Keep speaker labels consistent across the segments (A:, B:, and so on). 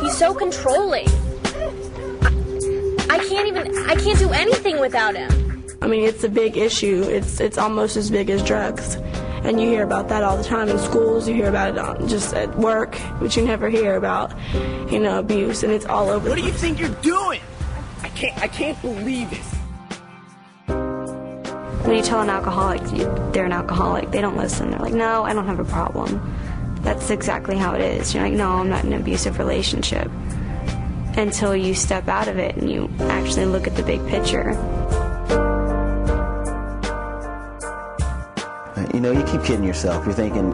A: He's so controlling. I can't do anything without him.
B: I mean, it's a big issue. It's almost as big as drugs. And you hear about that all the time in schools. You hear about it just at work, but you never hear about, abuse, and it's all over.
C: What do you think you're doing? I can't believe it.
D: When you tell an alcoholic they're an alcoholic, they don't listen. They're like, no, I don't have a problem. That's exactly how it is. You're like, no, I'm not in an abusive relationship. Until you step out of it and you actually look at the big picture.
E: You keep kidding yourself. You're thinking,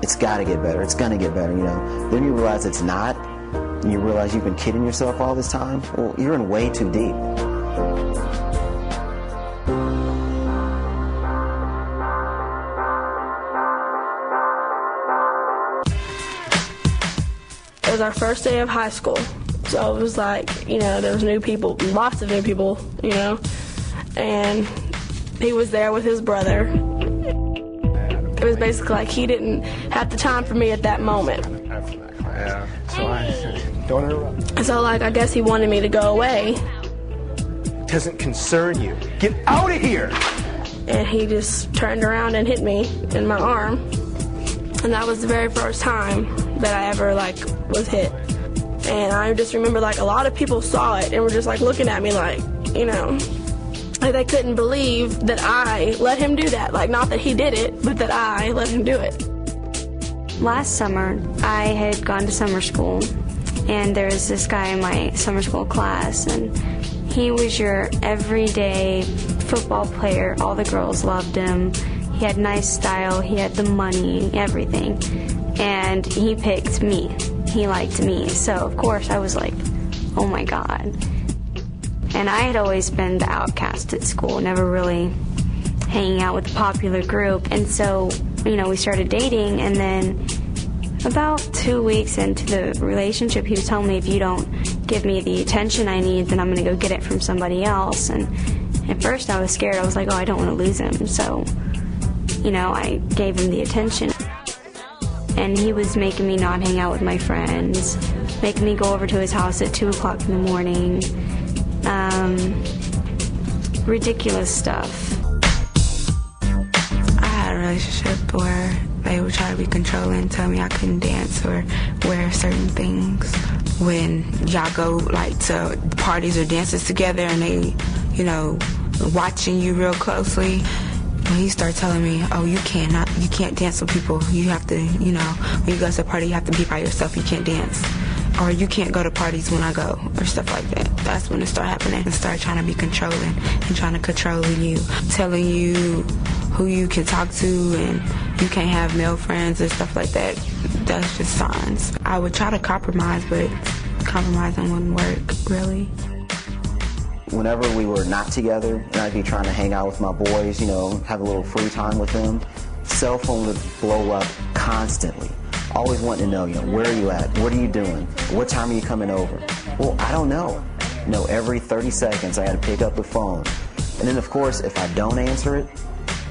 E: it's got to get better. It's going to get better, Then you realize it's not. And you realize you've been kidding yourself all this time. Well, you're in way too deep.
B: It was our first day of high school. So it was like, there was new people, lots of new people, and he was there with his brother. It was basically like he didn't have the time for me at that moment.
C: Yeah, so I don't interrupt.
B: So I guess he wanted me to go away.
C: Doesn't concern you. Get out of here!
B: And he just turned around and hit me in my arm. And that was the very first time that I ever was hit. And I just remember a lot of people saw it and were just looking at me like they couldn't believe that I let him do that. Not that he did it, but that I let him do it.
D: Last summer, I had gone to summer school, and there was this guy in my summer school class, and he was your everyday football player. All the girls loved him. He had nice style. He had the money, everything. And he picked me. He liked me. So, of course, I was like, oh, my God. And I had always been the outcast at school, never really hanging out with the popular group. And so, we started dating, and then about 2 weeks into the relationship, he was telling me, if you don't give me the attention I need, then I'm going to go get it from somebody else. And at first I was scared. I was like, oh, I don't want to lose him. So, I gave him the attention. And he was making me not hang out with my friends, making me go over to his house at 2 o'clock in the morning. Ridiculous stuff.
F: I had a relationship where they would try to be controlling, tell me I couldn't dance or wear certain things. When y'all go to parties or dances together and they, watching you real closely, when he started telling me, oh, you can't dance with people. You have to, when you go to a party, you have to be by yourself. You can't dance. Or you can't go to parties when I go, or stuff like that. That's when it started happening. It started trying to be controlling and trying to control you, telling you who you can talk to and you can't have male friends and stuff like that. That's just signs. I would try to compromise, but compromising wouldn't work, really.
E: Whenever we were not together, and I'd be trying to hang out with my boys, have a little free time with them, cell phone would blow up constantly. Always wanting to know, where are you at? What are you doing? What time are you coming over? Well, I don't know. Every 30 seconds I had to pick up the phone. And then, of course, if I don't answer it,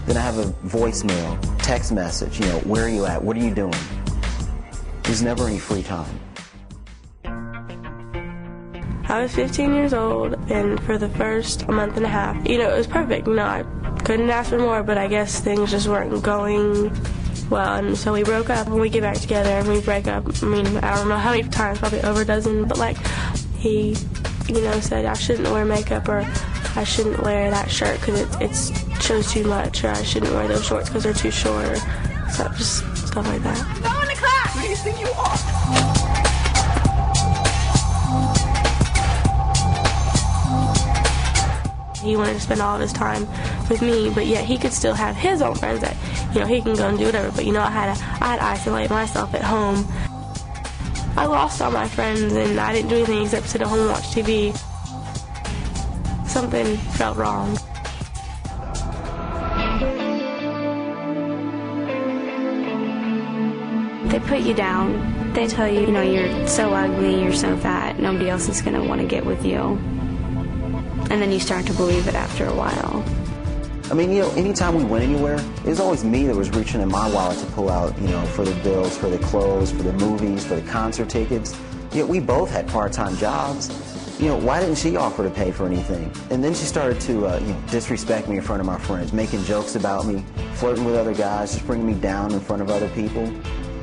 E: then I have a voicemail, text message, where are you at? What are you doing? There's never any free time.
B: I was 15 years old, and for the first month and a half, it was perfect. I couldn't ask for more, but I guess things just weren't going well, and so we broke up, and we get back together, and we break up. I don't know how many times, probably over a dozen, but he, said I shouldn't wear makeup, or I shouldn't wear that shirt because it shows too much, or I shouldn't wear those shorts because they're too short, or just stuff like that.
C: Go into class! Who do you think you are?
B: He wanted to spend all of his time with me, but yet he could still have his own friends that, he can go and do whatever. But, I had to isolate myself at home. I lost all my friends, and I didn't do anything except sit at home and watch TV. Something felt wrong.
D: They put you down. They tell you, you're so ugly, you're so fat, nobody else is going to want to get with you. And then you start to believe it after a while.
E: I mean, you know, anytime we went anywhere, it was always me that was reaching in my wallet to pull out, you know, for the bills, for the clothes, for the movies, for the concert tickets. You know, we both had part-time jobs. You know, why didn't she offer to pay for anything? And then she started to, you know, disrespect me in front of my friends, making jokes about me, flirting with other guys, just bringing me down in front of other people.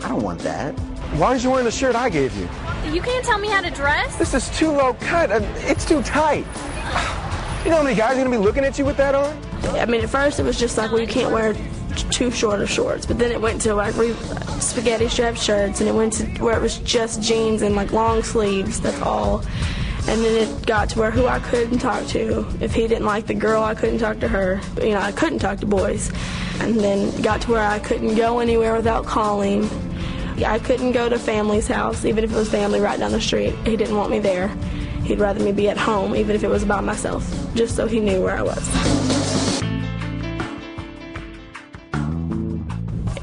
E: I don't want that.
C: Why aren't you wearing the shirt I gave you?
A: You can't tell me how to dress?
C: This is too low cut. It's too tight. You know how many guys are going to be looking at you with that on?
B: I mean, at first it was just like, well, you can't wear too short of shorts, but then it went to like spaghetti strap shirts, and it went to where it was just jeans and like long sleeves, that's all. And then it got to where who I couldn't talk to. If he didn't like the girl, I couldn't talk to her. You know, I couldn't talk to boys. And then it got to where I couldn't go anywhere without calling. I couldn't go to family's house, even if it was family right down the street. He didn't want me there. He'd rather me be at home, even if it was by myself, just so he knew where I was.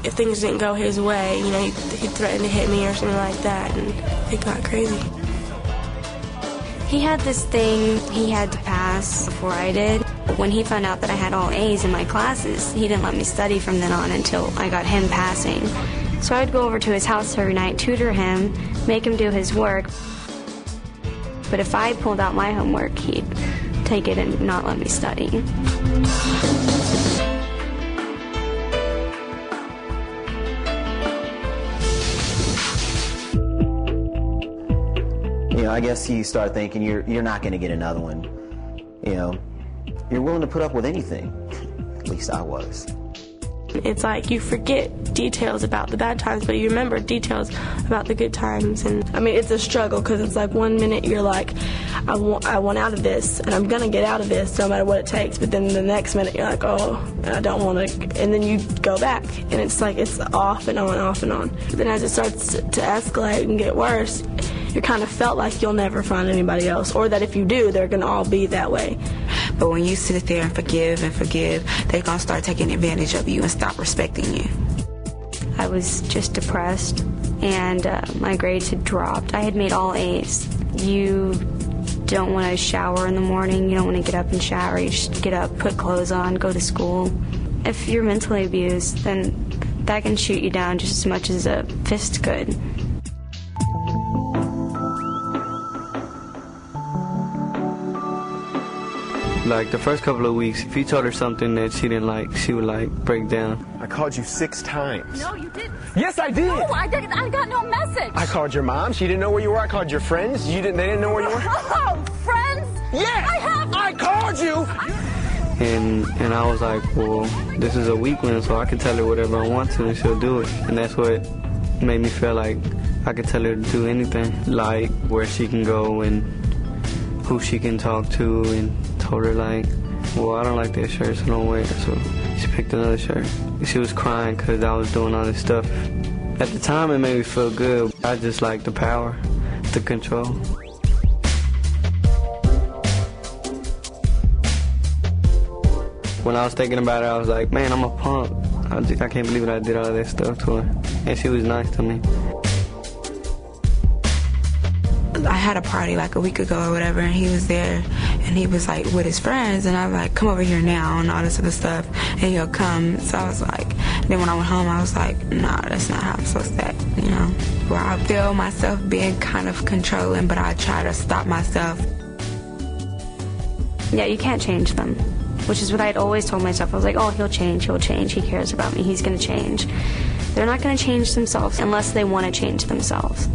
B: If things didn't go his way, you know, he'd threaten to hit me or something like that, and it got crazy.
D: He had this thing he had to pass before I did. When he found out that I had all A's in my classes, he didn't let me study from then on until I got him passing. So I'd go over to his house every night, tutor him, make him do his work. But if I pulled out my homework, he'd take it and not let me study.
E: You know, I guess you start thinking you're not going to get another one. You know, you're willing to put up with anything. At least I was.
B: It's like you forget details about the bad times, but you remember details about the good times. And I mean, it's a struggle, because it's like one minute you're like, I want out of this, and I'm gonna get out of this no matter what it takes. But then the next minute you're like, oh, I don't want to, and then you go back, and it's like it's off and on, off and on. But then as it starts to escalate and get worse, you kind of felt like you'll never find anybody else, or that if you do, they're gonna all be that way.
F: But when you sit there and forgive, they're going to start taking advantage of you and stop respecting you.
D: I was just depressed, and my grades had dropped. I had made all A's. You don't want to shower in the morning. You don't want to get up and shower. You just get up, put clothes on, go to school. If you're mentally abused, then that can shoot you down just as much as a fist could.
G: Like the first couple of weeks, if you told her something that she didn't like, she would like break down.
C: I called you 6 times.
A: No, you didn't.
C: Yes, I did.
A: No, I didn't. I got no message.
C: I called your mom. She didn't know where you were. I called your friends. They didn't know where you were.
A: Oh, friends?
C: Yes. I called you.
G: And I was like, well, this is a weak one, so I can tell her whatever I want to and she'll do it. And that's what made me feel like I could tell her to do anything, like where she can go and who she can talk to, and told her like, well, I don't like that shirt, so don't wear it. So she picked another shirt. She was crying because I was doing all this stuff. At the time, it made me feel good. I just liked the power, the control. When I was thinking about it, I was like, man, I'm a punk. I can't believe I did all of that stuff to her. And she was nice to me.
F: I had a party like a week ago or whatever, and he was there, and he was like with his friends, and I was like, come over here now, and all this other stuff, and he'll come. So I was like, then when I went home, I was like, nah, that's not how I'm supposed to act, you know. Where I feel myself being kind of controlling, but I try to stop myself.
D: Yeah, you can't change them, which is what I had always told myself. I was like, oh, he'll change, he cares about me, he's gonna change. They're not gonna change themselves unless they want to change themselves.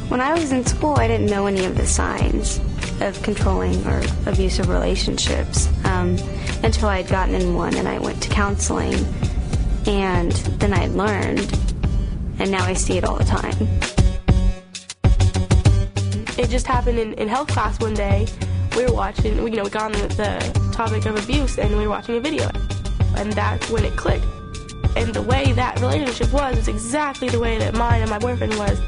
D: When I was in school, I didn't know any of the signs of controlling or abusive relationships until I had gotten in one, and I went to counseling, and then I learned, and now I see it all the time.
B: It just happened in health class one day. We were watching, we got on the topic of abuse, and we were watching a video, and that's when it clicked. And the way that relationship was exactly the way that mine and my boyfriend was.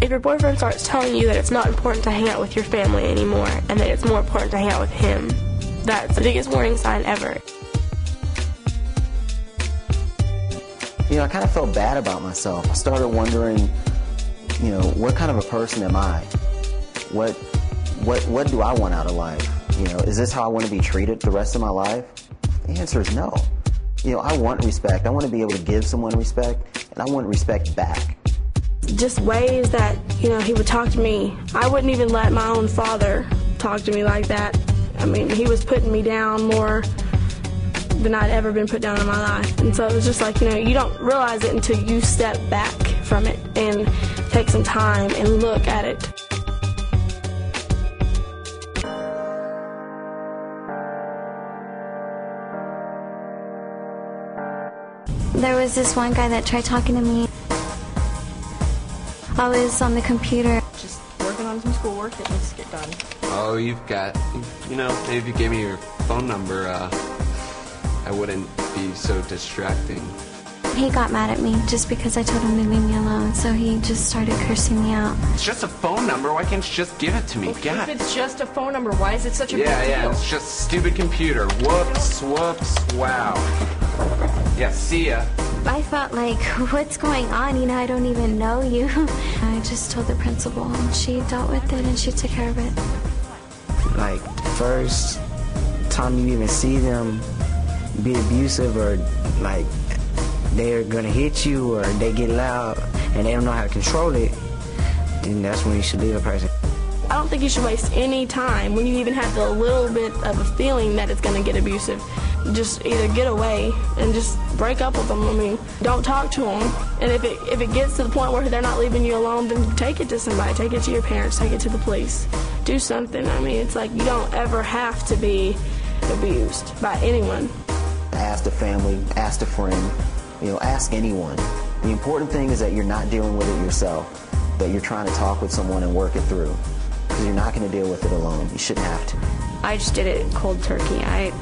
B: If your boyfriend starts telling you that it's not important to hang out with your family anymore, and that it's more important to hang out with him, that's the biggest warning sign ever.
E: You know, I kind of felt bad about myself. I started wondering, you know, what kind of a person am I? What what do I want out of life? You know, is this how I want to be treated the rest of my life? The answer is no. You know, I want respect. I want to be able to give someone respect, and I want respect back.
B: Just ways that, you know, he would talk to me. I wouldn't even let my own father talk to me like that. I mean, he was putting me down more than I'd ever been put down in my life. And so it was just like, you know, you don't realize it until you step back from it and take some time and look at it.
D: There was this one guy that tried talking to me. I was on the computer.
H: Just working on some schoolwork that needs to get done.
I: Oh, you've got, you know, maybe if you gave me your phone number, I wouldn't be so distracting.
D: He got mad at me just because I told him to leave me alone, so he just started cursing me out.
I: It's just a phone number. Why can't you just give it to me?
H: Okay,
I: God.
H: if it's just a phone number, why is it such a big deal?
I: Yeah, it's just a stupid computer. Whoops, wow. Yeah, see ya.
D: I felt like, what's going on? You know, I don't even know you. I just told the principal, and she dealt with it, and she took care of it.
J: Like, the first time you even see them be abusive, or like they're gonna hit you, or they get loud and they don't know how to control it, and that's when you should leave a person.
B: I don't think you should waste any time when you even have the little bit of a feeling that it's going to get abusive. Just either get away and just break up with them. I mean, don't talk to them. And if it gets to the point where they're not leaving you alone, then take it to somebody. Take it to your parents. Take it to the police. Do something. I mean, it's like you don't ever have to be abused by anyone.
E: Ask a family, ask a friend, you know, ask anyone. The important thing is that you're not dealing with it yourself, that you're trying to talk with someone and work it through. Because you're not going to deal with it alone. You shouldn't have to.
D: I just did it cold turkey. I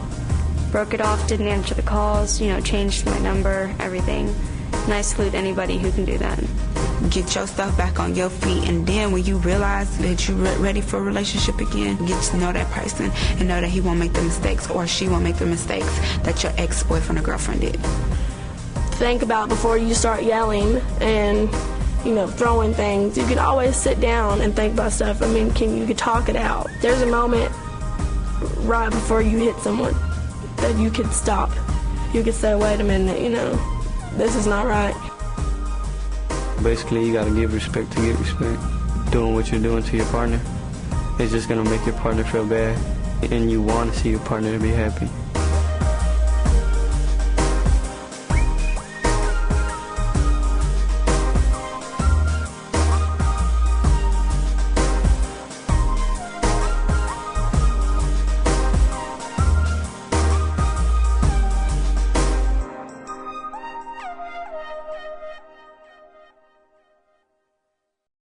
D: broke it off, didn't answer the calls, you know, changed my number, everything. And I salute anybody who can do that.
F: Get your stuff back on your feet, and then when you realize that you're ready for a relationship again, get to know that person and know that he won't make the mistakes, or she won't make the mistakes that your ex-boyfriend or girlfriend did.
B: Think about before you start yelling and, you know, throwing things. You can always sit down and think about stuff. I mean, you could talk it out. There's a moment right before you hit someone that you could stop. You could say, wait a minute, you know, this is not right.
G: Basically, you gotta give respect to get respect. Doing what you're doing to your partner is just gonna make your partner feel bad, and you want to see your partner to be happy.